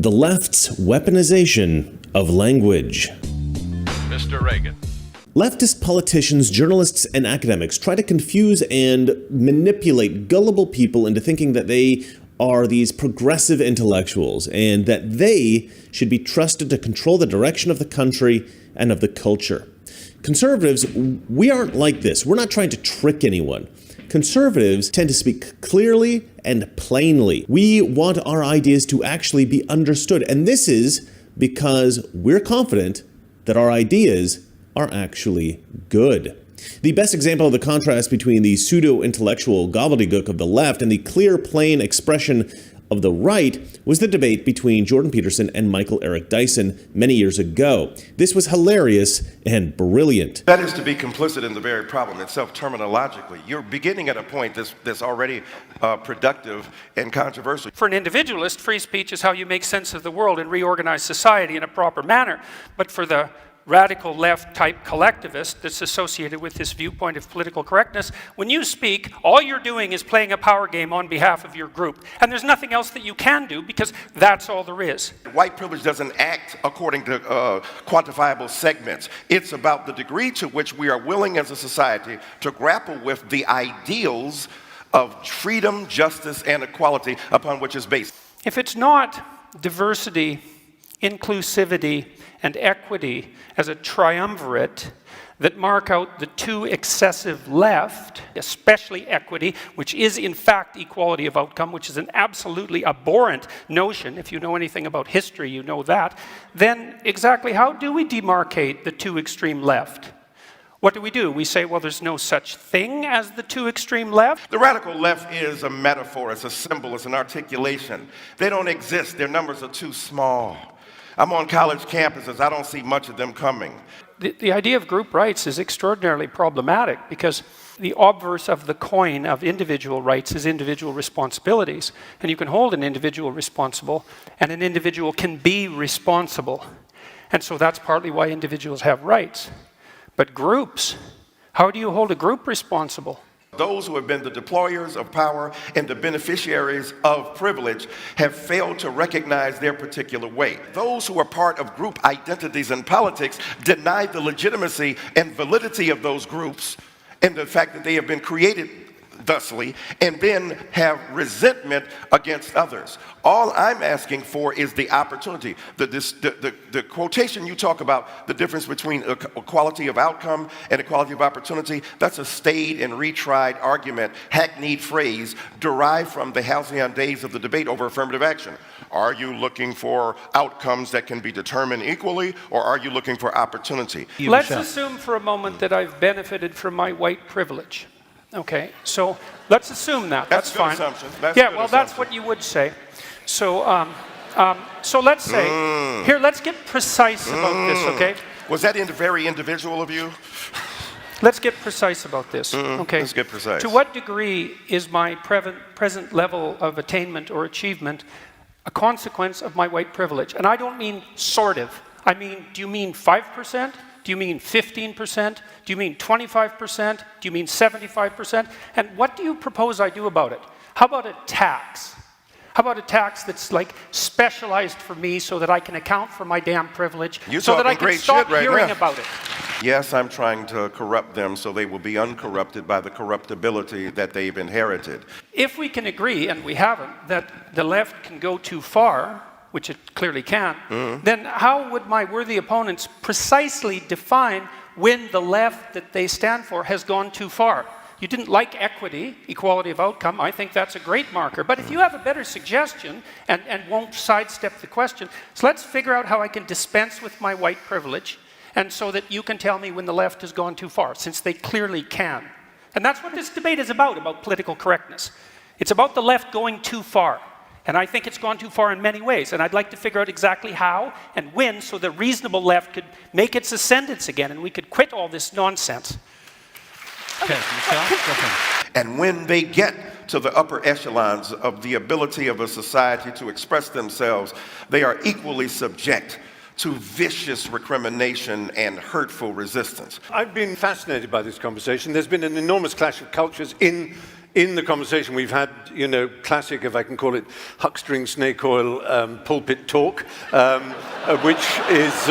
The left's weaponization of language. Mr. Reagan. Leftist politicians, journalists, and academics try to confuse and manipulate gullible people into thinking that they are these progressive intellectuals and that they should be trusted to control the direction of the country and of the culture. Conservatives, we aren't like this. We're not trying to trick anyone. Conservatives tend to speak clearly and plainly. We want our ideas to actually be understood, and this is because we're confident that our ideas are actually good. The best example of the contrast between the pseudo-intellectual gobbledygook of the left and the clear, plain expression of the right was the debate between Jordan Peterson and Michael Eric Dyson many years ago. This was hilarious and brilliant. That is to be complicit in the very problem itself terminologically. You're beginning at a point that's already productive and controversial. For an individualist, free speech is how you make sense of the world and reorganize society in a proper manner. But for the radical left-type collectivist that's associated with this viewpoint of political correctness, when you speak, all you're doing is playing a power game on behalf of your group. And there's nothing else that you can do because that's all there is. White privilege doesn't act according to quantifiable segments. It's about the degree to which we are willing as a society to grapple with the ideals of freedom, justice, and equality upon which it's based. If it's not diversity, inclusivity, and equity as a triumvirate that mark out the too excessive left, especially equity, which is in fact equality of outcome, which is an absolutely abhorrent notion. If you know anything about history, you know that. Then exactly how do we demarcate the too extreme left? What do? We say, well, there's no such thing as the too extreme left? The radical left is a metaphor, it's a symbol, it's an articulation. They don't exist, their numbers are too small. I'm on college campuses, I don't see much of them coming. The idea of group rights is extraordinarily problematic because the obverse of the coin of individual rights is individual responsibilities. And you can hold an individual responsible, and an individual can be responsible. And so that's partly why individuals have rights. But groups, how do you hold a group responsible? Those who have been the deployers of power and the beneficiaries of privilege have failed to recognize their particular way. Those who are part of group identities in politics deny the legitimacy and validity of those groups and the fact that they have been created thusly, and then have resentment against others. All I'm asking for is the opportunity. The quotation you talk about, the difference between equality of outcome and equality of opportunity, that's a staid and retried argument, hackneyed phrase, derived from the halcyon days of the debate over affirmative action. Are you looking for outcomes that can be determined equally, or are you looking for opportunity? Let's assume for a moment that I've benefited from my white privilege. Okay, so let's assume that. That's fine. Assumption. That's what you would say. So, so let's say here. Let's get precise about this. Okay. Was that very individual of you? Let's get precise about this. Okay. Let's get precise. To what degree is my present level of attainment or achievement a consequence of my white privilege? And I don't mean sort of. I mean, do you mean 5%? Do you mean 15%? Do you mean 25%? Do you mean 75%? And what do you propose I do about it? How about a tax? How about a tax that's like specialized for me so that I can account for my damn privilege, so that I can stop hearing about it? Yes, I'm trying to corrupt them so they will be uncorrupted by the corruptibility that they've inherited. If we can agree, and we haven't, that the left can go too far, which it clearly can, then how would my worthy opponents precisely define when the left that they stand for has gone too far? You didn't like equity, equality of outcome. I think that's a great marker. But if you have a better suggestion and won't sidestep the question, so let's figure out how I can dispense with my white privilege, and so that you can tell me when the left has gone too far, since they clearly can. And that's what this debate is about political correctness. It's about the left going too far. And I think it's gone too far in many ways. And I'd like to figure out exactly how and when, so the reasonable left could make its ascendance again and we could quit all this nonsense. Okay, Michelle, and when they get to the upper echelons of the ability of a society to express themselves, they are equally subject to vicious recrimination and hurtful resistance. I've been fascinated by this conversation. There's been an enormous clash of cultures in in the conversation we've had, you know, classic, if I can call it, huckstering snake oil pulpit talk, which is